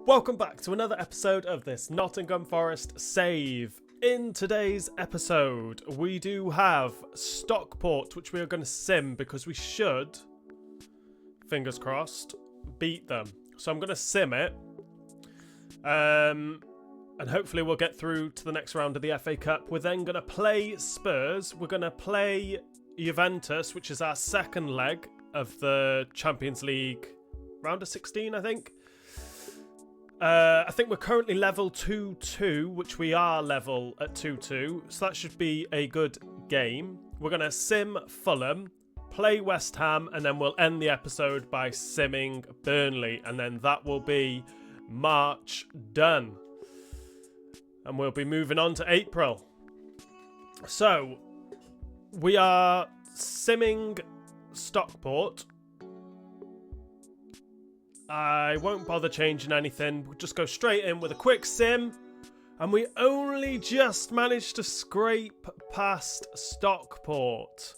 Welcome back to another episode of this Nottingham Forest save. In today's episode, we do have Stockport, which we are going to sim because we should, fingers crossed, beat them. So I'm going to sim it. And hopefully we'll get through to the next round of the FA Cup. We're then going to play Spurs. We're going to play Juventus, which is our second leg of the Champions League round of 16, I think. I think we're currently level 2-2, which we are level at 2-2, so that should be a good game. We're going to sim Fulham, play West Ham, and then we'll end the episode by simming Burnley, and then that will be March done. And we'll be moving on to April. So, we are simming Stockport. I won't bother changing anything. We'll just go straight in with a quick sim. And we only just managed to scrape past Stockport.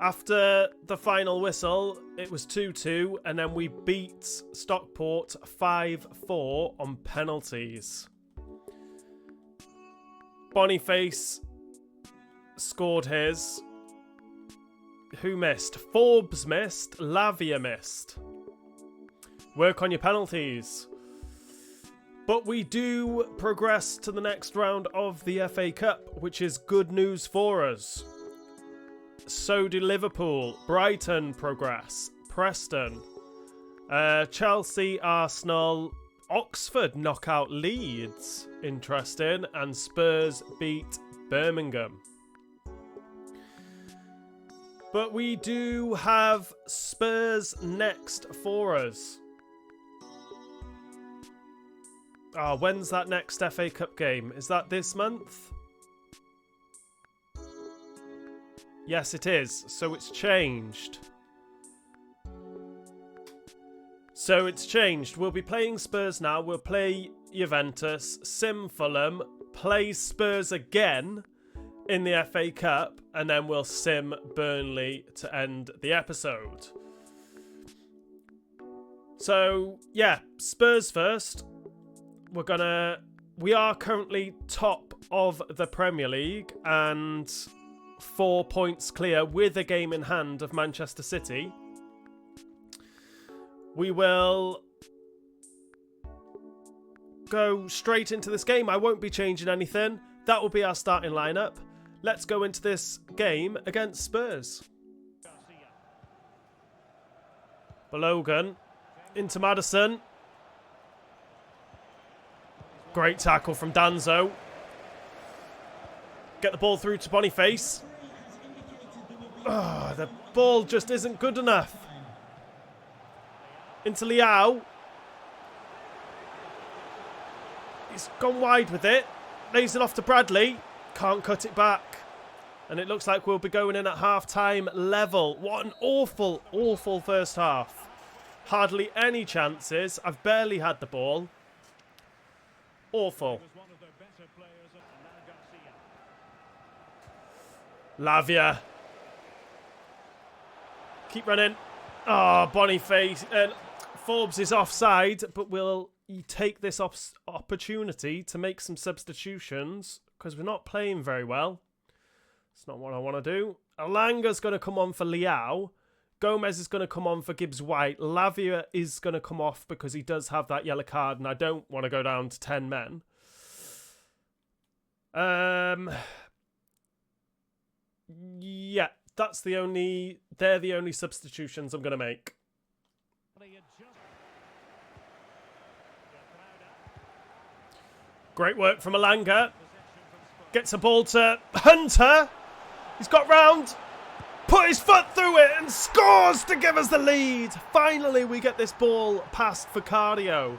After the final whistle, it was 2-2. And then we beat Stockport 5-4 on penalties. Boniface scored his. Who missed? Forbes missed. Lavia missed. Work on your penalties. But we do progress to the next round of the FA Cup, which is good news for us. So do Liverpool. Brighton progress. Preston. Chelsea, Arsenal, Oxford knock out Leeds. Interesting. And Spurs beat Birmingham. But we do have Spurs next for us. When's that next FA Cup game? Is that this month? Yes, it is. So it's changed. We'll be playing Spurs now. We'll play Juventus, sim Fulham, play Spurs again in the FA Cup, and then we'll sim Burnley to end the episode. So, yeah, Spurs first. We are currently top of the Premier League and 4 points clear with a game in hand of Manchester City. We will go straight into this game. I won't be changing anything. That will be our starting lineup. Let's go into this game against Spurs. Balogun into Maddison. Great tackle from Danzo. Get the ball through to Boniface. The ball just isn't good enough. Into Liao. He's gone wide with it. Lays it off to Bradley. Can't cut it back. And it looks like we'll be going in at half-time level. What an awful, awful first half. Hardly any chances. I've barely had the ball. Awful. Lavia. Keep running. Boniface. Forbes is offside, but we'll take this opportunity to make some substitutions because we're not playing very well. It's not what I want to do. Alanga's going to come on for Liao. Gomez is going to come on for Gibbs-White. Lavia is going to come off because he does have that yellow card and I don't want to go down to 10 men. Yeah, they're the only substitutions I'm going to make. Great work from Alanga. Gets a ball to Hunter. He's got round. Put his foot through it and scores to give us the lead. Finally, we get this ball past Vicario.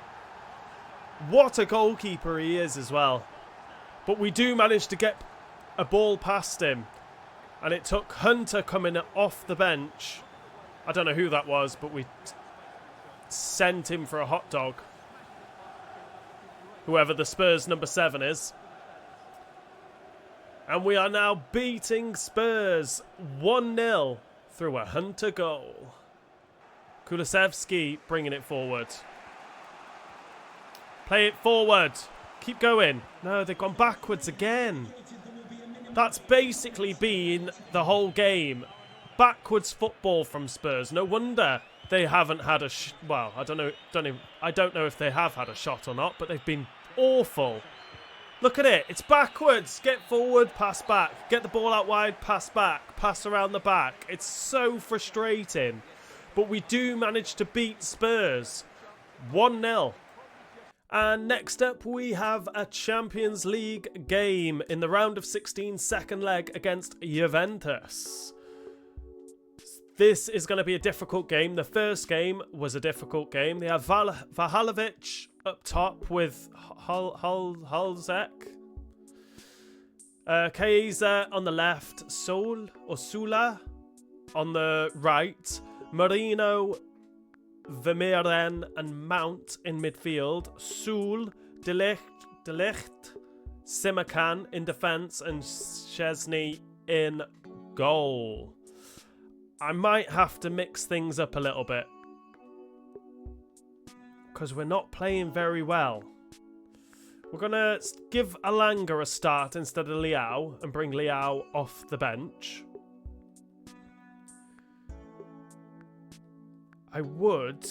What a goalkeeper he is as well. But we do manage to get a ball past him. And it took Hunter coming off the bench. I don't know who that was, but we sent him for a hot dog. Whoever the Spurs number 7 is. And we are now beating Spurs 1-0 through a Hunter goal. Kulusevski bringing it forward. Play it forward. Keep going. No, they've gone backwards again. That's basically been the whole game. Backwards football from Spurs. No wonder they haven't had a well, I don't know if they have had a shot or not, but they've been awful. Look at it. It's backwards. Get forward, pass back. Get the ball out wide, pass back. Pass around the back. It's so frustrating. But we do manage to beat Spurs. 1-0. And next up we have a Champions League game in the round of 16 second leg against Juventus. This is going to be a difficult game. The first game was a difficult game. They have Vahalovic up top with Halzek. Chiesa on the left. Sula on the right. Marino, Vermeeren and Mount in midfield. Sul, De Ligt, Simakan in defence and Szczesny in goal. I might have to mix things up a little bit because we're not playing very well. We're going to give Alanga a start instead of Leao and bring Leao off the bench. I would...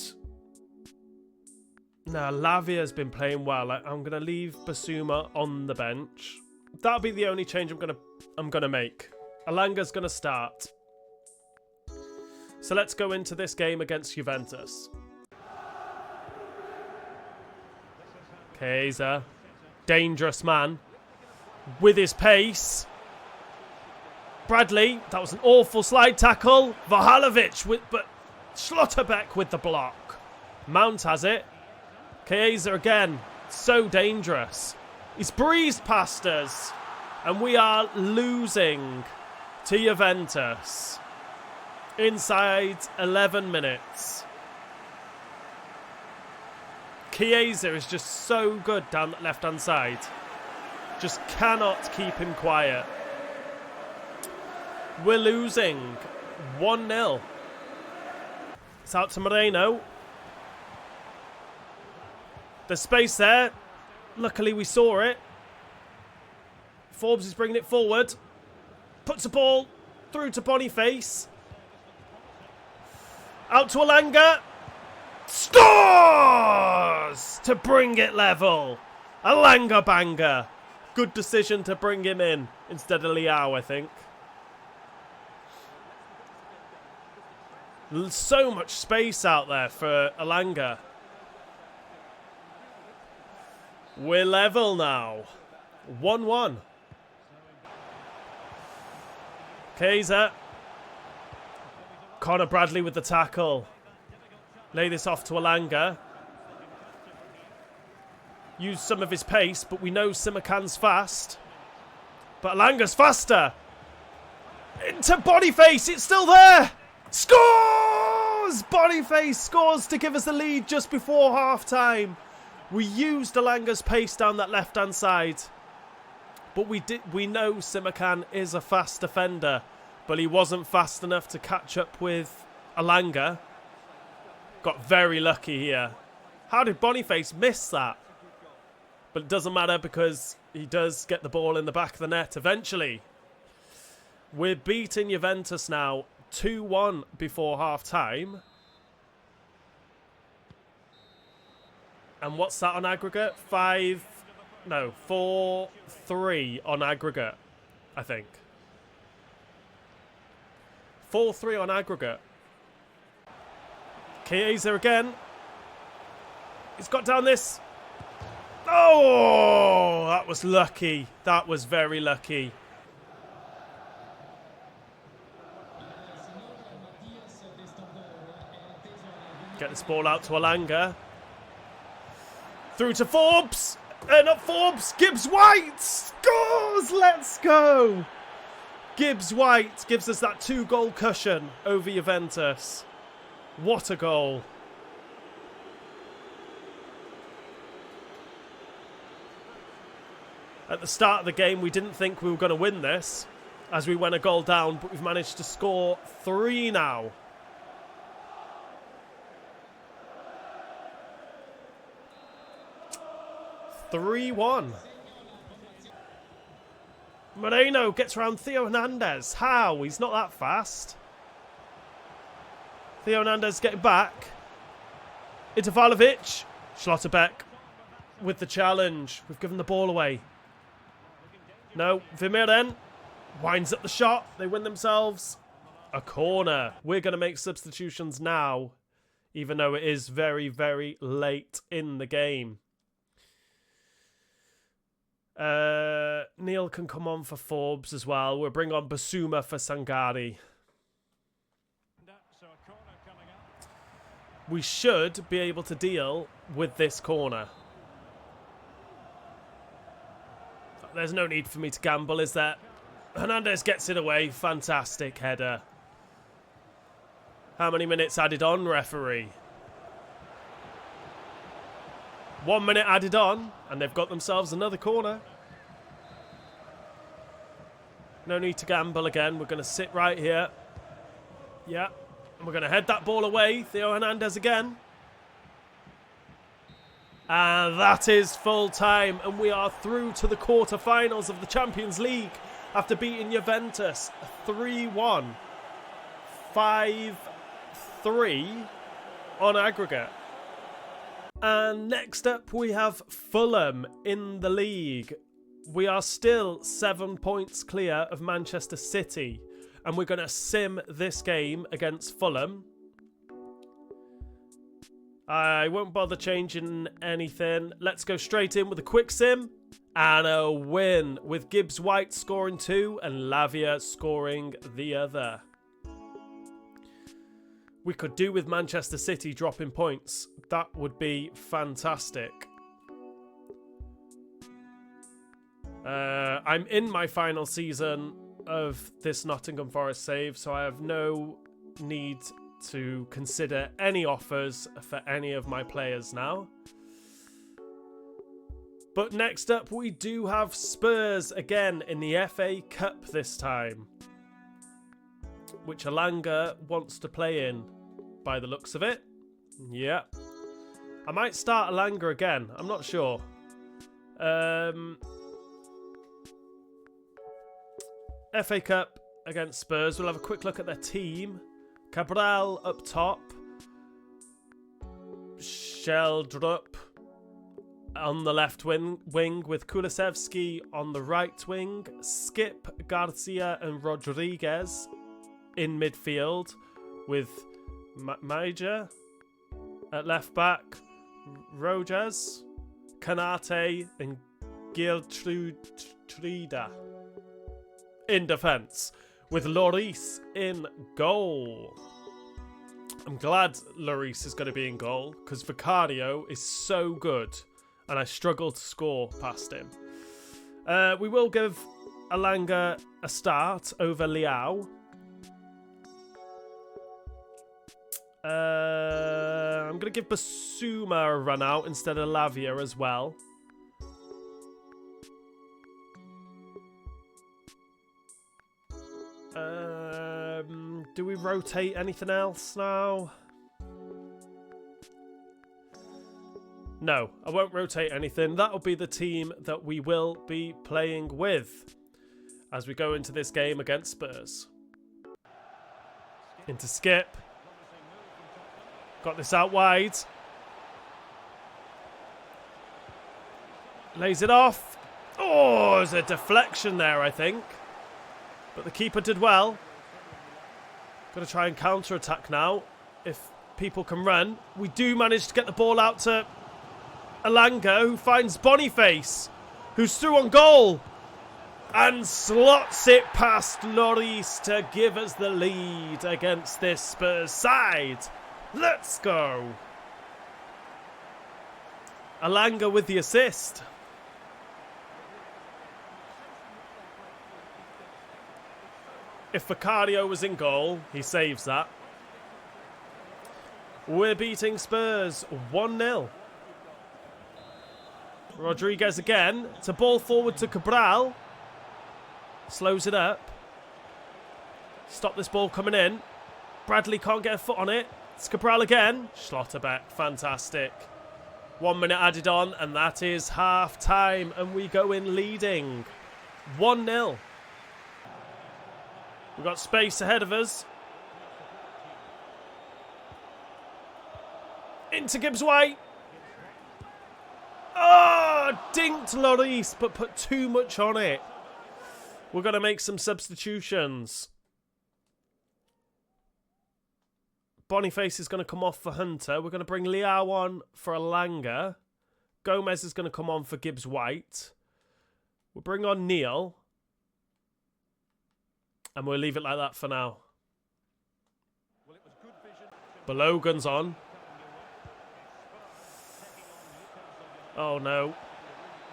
Now, Lavia's been playing well. I'm going to leave Basuma on the bench. That'll be the only change I'm gonna make. Alanga's going to start. So let's go into this game against Juventus. Chiesa. Dangerous man. With his pace. Bradley. That was an awful slide tackle. Vahalovic. But Schlotterbeck with the block. Mount has it. Chiesa again. So dangerous. He's breezed past us. And we are losing to Juventus. Inside 11 minutes. Chiesa is just so good down the left-hand side. Just cannot keep him quiet. We're losing 1-0. It's out to Moreno. There's space there. Luckily we saw it. Forbes is bringing it forward. Puts the ball through to Boniface. Out to Alanga. Scores! To bring it level. Alanga banger. Good decision to bring him in instead of Leao, I think. So much space out there for Alanga. We're level now. 1-1. Chiesa. Connor Bradley with the tackle. Lay this off to Alanga. Use some of his pace, but we know Simakan's fast. But Alanga's faster. Into Boniface. It's still there. Scores! Boniface scores to give us the lead just before half-time. We used Alanga's pace down that left-hand side. But we know Simakan is a fast defender. But he wasn't fast enough to catch up with Alanga. Got very lucky here. How did Boniface miss that? But it doesn't matter because he does get the ball in the back of the net eventually. We're beating Juventus now 2-1 before half-time. And what's that on aggregate? 4-3 on aggregate, I think. 4-3 on aggregate. Chiesa again. He's got down this. Oh, that was lucky. That was very lucky. Get this ball out to Alanga. Through to Forbes. Not Forbes. Gibbs White scores. Let's go. Gibbs White gives us that 2-goal cushion over Juventus. What a goal. At the start of the game, we didn't think we were going to win this as we went a goal down, but we've managed to score 3 now. 3-1. Moreno gets around Theo Hernandez. How? He's not that fast. Theo Hernandez getting back. Into Vlahovic. Schlotterbeck with the challenge. We've given the ball away. No, Vermeer then winds up the shot. They win themselves a corner. We're going to make substitutions now, even though it is very, very late in the game. Neil can come on for Forbes as well. We'll bring on Basuma for Sangari. We should be able to deal with this corner. There's no need for me to gamble, is there? Hernandez gets it away. Fantastic header. How many minutes added on, referee? 1 minute added on, and they've got themselves another corner. No need to gamble again. We're going to sit right here. Yeah. And we're going to head that ball away. Theo Hernandez again. And that is full time. And we are through to the quarterfinals of the Champions League after beating Juventus 3-1. 5-3 on aggregate. And next up we have Fulham in the league. We are still 7 points clear of Manchester City. And we're going to sim this game against Fulham. I won't bother changing anything. Let's go straight in with a quick sim. And a win with Gibbs White scoring 2 and Lavia scoring the other. We could do with Manchester City dropping points. That would be fantastic. I'm in my final season of this Nottingham Forest save, so I have no need to consider any offers for any of my players now. But next up we do have Spurs again in the FA Cup this time, which Alanga wants to play in by the looks of it. Yeah, I might start Alanga again, I'm not sure. FA Cup against Spurs. We'll have a quick look at their team. Cabral up top. Sheldrup on the left wing with Kulusevski on the right wing. Skip, Garcia and Rodriguez in midfield with Major at left back. Rojas, Kanate and Giltrida in defence, with Lloris in goal. I'm glad Lloris is going to be in goal, because Vicario is so good, and I struggle to score past him. We will give Alanga a start over Liao. I'm going to give Basuma a run out instead of Lavia as well. Do we rotate anything else now? No, I won't rotate anything. That'll be the team that we will be playing with as we go into this game against Spurs. Into Skip. Got this out wide. Lays it off. Oh, there's a deflection there, I think. But the keeper did well. Got to try and counter-attack now. If people can run. We do manage to get the ball out to Alanga, who finds Boniface, who's through on goal. And slots it past Lloris to give us the lead against this Spurs side. Let's go. Alanga with the assist. If Vicario was in goal, he saves that. We're beating Spurs 1-0. Rodriguez again. It's a ball forward to Cabral. Slows it up. Stop this ball coming in. Bradley can't get a foot on it. It's Cabral again. Schlotterbeck. Fantastic. 1 minute added on, and that is half time, and we go in leading 1-0. We've got space ahead of us. Into Gibbs White. Oh, dinked Lloris, but put too much on it. We're going to make some substitutions. Boniface is going to come off for Hunter. We're going to bring Liao on for Alanga. Gomez is going to come on for Gibbs White. We'll bring on Neil. And we'll leave it like that for now. Balogun's on. Oh no.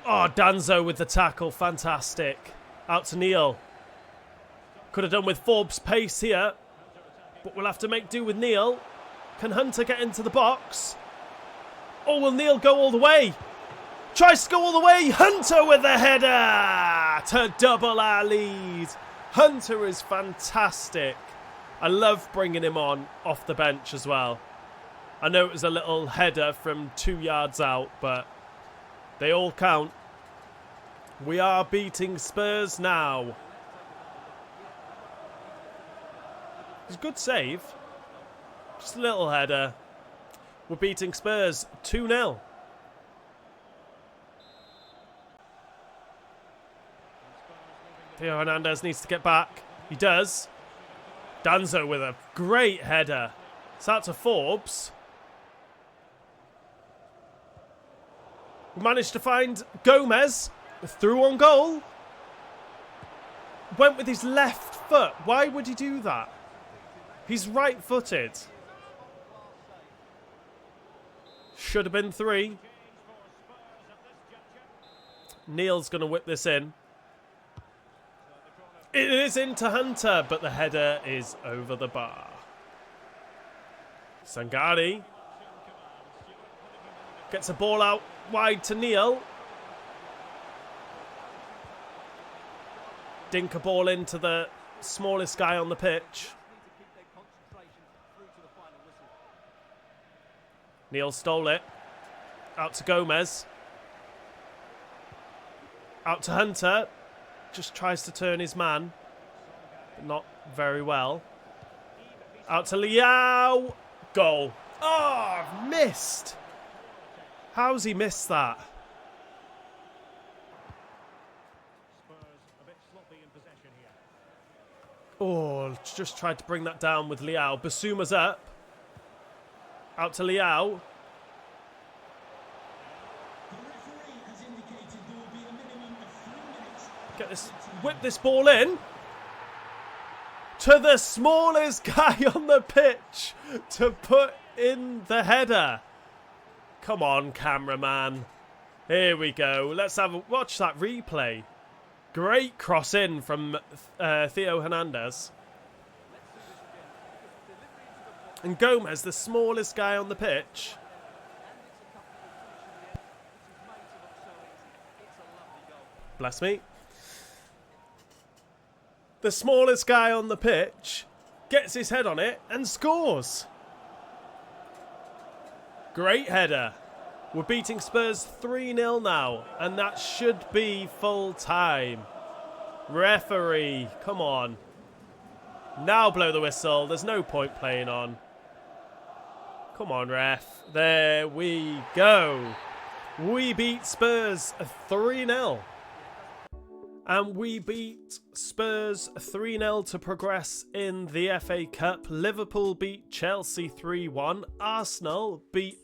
Oh, Danzo with the tackle. Fantastic. Out to Neil. Could have done with Forbes' pace here. But we'll have to make do with Neil. Can Hunter get into the box? Oh, will Neil go all the way? Tries to go all the way. Hunter with the header to double our lead. Hunter is fantastic. I love bringing him on off the bench as well. I know it was a little header from 2 yards out, but they all count. We are beating Spurs now. It's a good save. Just a little header. We're beating Spurs 2-0. Theo Hernandez needs to get back. He does. Danzo with a great header. It's out to Forbes. We managed to find Gomez. Through on goal. Went with his left foot. Why would he do that? He's right-footed. Should have been 3. Neil's going to whip this in. It is into Hunter, but the header is over the bar. Sangari gets a ball out wide to Neil. Dink a ball into the smallest guy on the pitch. Neil stole it. Out to Gomez. Out to Hunter. Just tries to turn his man. But not very well. Out to Liao. Goal. Oh, missed. How's he missed that? Oh, just tried to bring that down with Liao. Basuma's up. Out to Liao. Get this, whip this ball in. To the smallest guy on the pitch to put in the header. Come on, cameraman. Here we go. Let's watch that replay. Great cross in from Theo Hernandez. And Gomez, the smallest guy on the pitch. Bless me. The smallest guy on the pitch gets his head on it and scores. Great header. We're beating Spurs 3-0 now, and that should be full time. Referee, come on. Now blow the whistle. There's no point playing on. Come on, ref. There we go. We beat Spurs 3-0. And we beat Spurs 3-0 to progress in the FA Cup. Liverpool beat Chelsea 3-1. Arsenal beat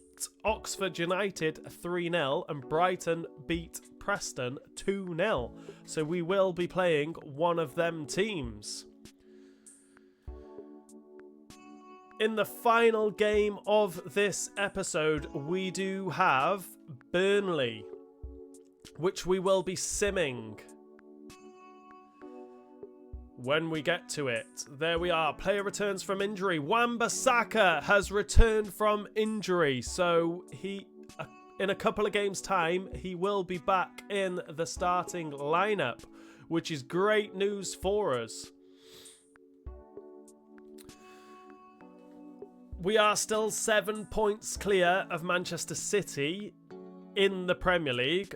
Oxford United 3-0. And Brighton beat Preston 2-0. So we will be playing one of them teams. In the final game of this episode, we do have Burnley, which we will be simming when we get to it. There we are. Player returns from injury. Wan-Bissaka has returned from injury. So in a couple of games' time, he will be back in the starting lineup, which is great news for us. We are still 7 points clear of Manchester City. in the Premier League.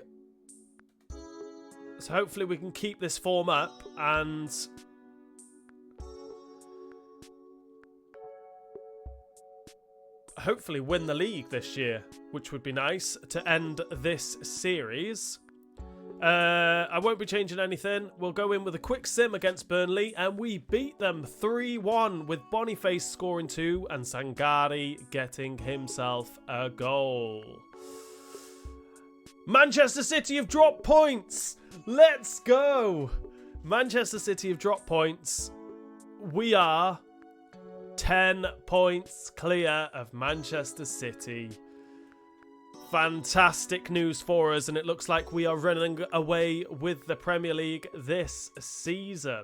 So hopefully we can keep this form up and hopefully win the league this year, which would be nice to end this series. I won't be changing anything. We'll go in with a quick sim against Burnley, and we beat them 3-1 with Boniface scoring 2 and Sangari getting himself a goal. Manchester City have dropped points. Let's go. Manchester City have dropped points. We are 10 points clear of Manchester City. Fantastic news for us, and it looks like we are running away with the Premier League this season.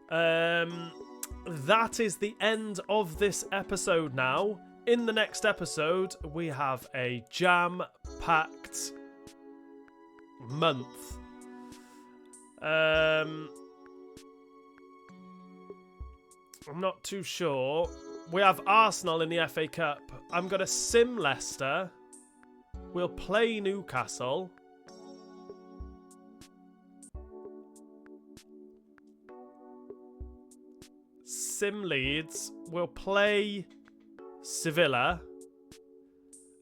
That is the end of this episode now. In the next episode, we have a jam-packed month. I'm not too sure. We have Arsenal in the FA Cup. I'm going to sim Leicester. We'll play Newcastle. Sim Leeds. We'll play Sevilla.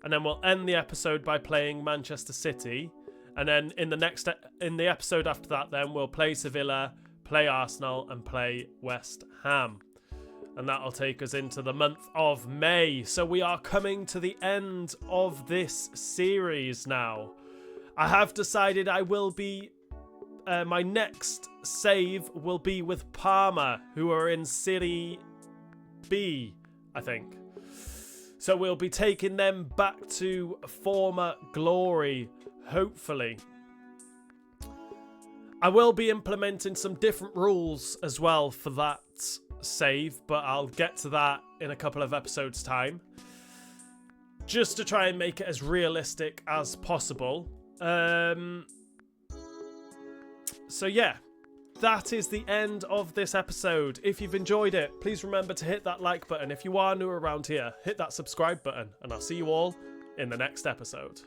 And then we'll end the episode by playing Manchester City. And then in the episode after that, then we'll play Sevilla, play Arsenal, and play West Ham. And that'll take us into the month of May. So we are coming to the end of this series now. I have decided I will be... my next save will be with Parma, who are in Serie B, I think. So we'll be taking them back to former glory, hopefully. I will be implementing some different rules as well for that save, but I'll get to that in a couple of episodes' time, just to try and make it as realistic as possible. So yeah, that is the end of this episode. If you've enjoyed it, please remember to hit that like button. If you are new around here, hit that subscribe button, and I'll see you all in the next episode.